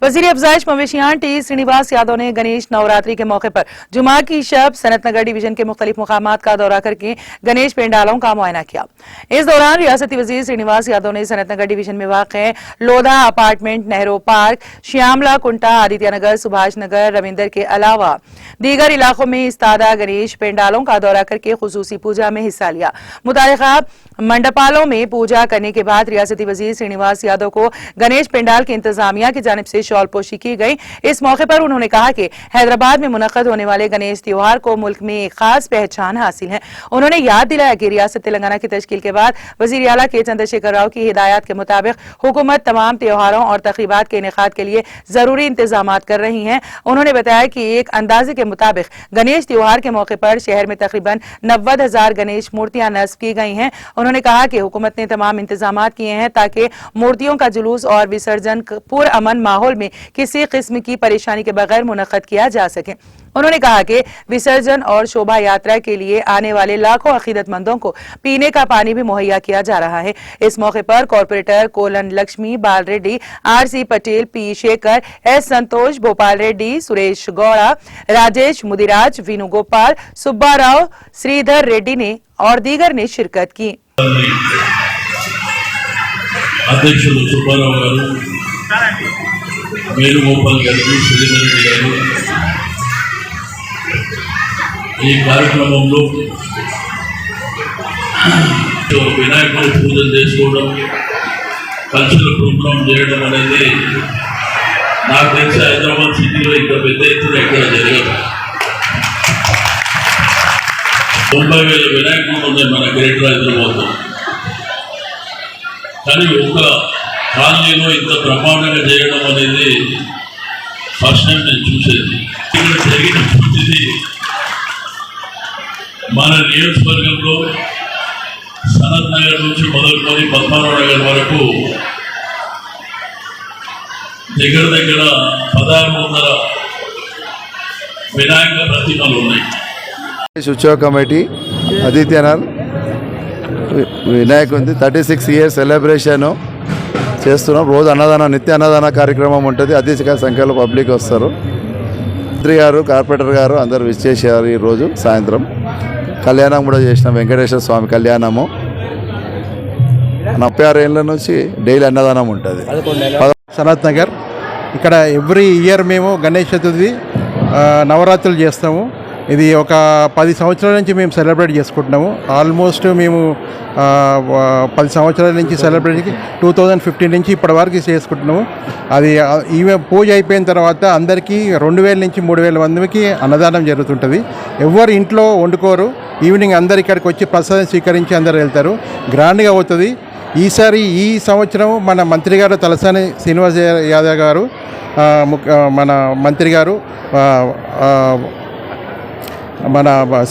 वजीर अफजाइश मवेशियान टी श्रीनिवास यादव ने गणेश नवरात्रि के मौके पर जुमा की शब सनतनगर डिवीजन के मुख्तलिफ मुकामात का दौरा करके गणेश पंडालों का मुआयना किया। इस दौरान रियासती वजीर श्रीनिवास यादव ने सनतनगर डिवीजन में वाक़े लोधा अपार्टमेंट, नेहरू पार्क, श्यामला कुंटा, आदित्य नगर, सुभाष नगर, रविंदर के अलावा दीगर इलाकों में इस्तादा गणेश पंडालों का दौरा करके खुसूसी पूजा में हिस्सा लिया। मुतालिका मंडपालों में पूजा करने के बाद रियासती वजीर श्रीनिवास यादव को गणेश पंडाल की इंतजामिया की जानिब से शॉल पोशी की गई। इस मौके पर उन्होंने कहा कि हैदराबाद में मुनक्कद होने वाले गणेश त्योहार को मुल्क में एक खास पहचान हासिल है। उन्होंने याद दिलाया कि रियासत तेलंगाना की तश्कील के बाद वजीर आला के चंद्रशेखर राव की हिदायत के मुताबिक हुकूमत तमाम त्योहारों और तकरीबात के इनेकाद के लिए जरूरी इंतजाम कर रही है। उन्होंने बताया कि एक अंदाजे के मुताबिक गणेश त्योहार के मौके पर शहर में तकरीबन 90,000 गणेश मूर्तियां नस्ब की गई हैं। उन्होंने कहा कि हुकूमत ने तमाम इंतजाम किए हैं ताकि मूर्तियों का जुलूस और विसर्जन पुरअमन माहौल में किसी किस्म की परेशानी के बगैर मुनक्कद किया जा सके। उन्होंने कहा कि विसर्जन और शोभा यात्रा के लिए आने वाले लाखों अकीदतमंदों को पीने का पानी भी मुहैया किया जा रहा है। इस मौके पर corporator Kolan Lakshmi, Bal Reddy, RC Patel, P Shekhar, S Santosh, Bhopal Reddy, Suresh Gowda, Rajesh Mudiraj, Venugopal, Subba Rao, Sridhar Reddy ने और दीगर ने शिरकत की। అధ్యక్షులు సుబ్బారావు గారు, వేణుగోపాల్ గారు, శ్రీధర్ రెడ్డి గారు ఈ కార్యక్రమంలో వినాయకుడి పూజలు చేసుకోవడం, కల్చరల్ ప్రోగ్రాం చేయడం అనేది నాకు తెలిసి హైదరాబాద్ సిటీలో ఇంత పెద్ద ఎత్తున ఎక్కడ జరగదు. 90,000 వినాయకులు ఉన్నాయి మన గ్రేటర్ హైదరాబాద్లో. కానీ ఒక కాలనీలో ఇంత బ్రహ్మాండంగా చేయడం అనేది ఫస్ట్ టైం నేను చూసేది. ఇక్కడ జరిగిన పూర్తిది మన నియోజకవర్గంలో సనత్ నగర్ నుంచి మొదలుకొని పద్మారావు నగర్ వరకు దగ్గర దగ్గర 1600 వినాయక ప్రతిమలు ఉన్నాయి. ఉత్సవ కమిటీ ఆదిత్యనగర్ వినాయకుడి 36 ఇయర్స్ సెలబ్రేషన్ చేస్తున్నాం. రోజు అన్నదానం, నిత్య అన్నదాన కార్యక్రమం ఉంటుంది. అధిక సంఖ్యలో పబ్లిక్ వస్తారు. మంత్రి గారు, కార్పొరేటర్ గారు అందరూ విచ్చేసారు. ఈరోజు సాయంత్రం కళ్యాణం కూడా చేసినాం, వెంకటేశ్వర స్వామి కళ్యాణము. 46 ఏళ్ళ నుంచి డైలీ అన్నదానం ఉంటుంది. సనత్ నగర్ ఇక్కడ ఎవ్రీ ఇయర్ మేము గణేష్ చతుర్థి నవరాత్రులు చేస్తాము. ఇది ఒక 10 సంవత్సరాల నుంచి మేము సెలబ్రేట్ చేసుకుంటున్నాము. ఆల్మోస్ట్ మేము 10 సంవత్సరాల నుంచి సెలబ్రేట్ 2015 నుంచి ఇప్పటి వరకు చేసుకుంటున్నాము. అది ఈమె పూజ అయిపోయిన తర్వాత అందరికీ 2,000 నుంచి 3,000 మందికి అన్నదానం జరుగుతుంటుంది. ఎవరు ఇంట్లో వండుకోరు. ఈవినింగ్ అందరు ఇక్కడికి వచ్చి ప్రసాదం స్వీకరించి అందరు వెళ్తారు. గ్రాండ్గా అవుతుంది. ఈసారి ఈ సంవత్సరం మన మంత్రి గారు తలసాని శ్రీనివాస్ యాదవ్ గారు, మన మంత్రి గారు, మన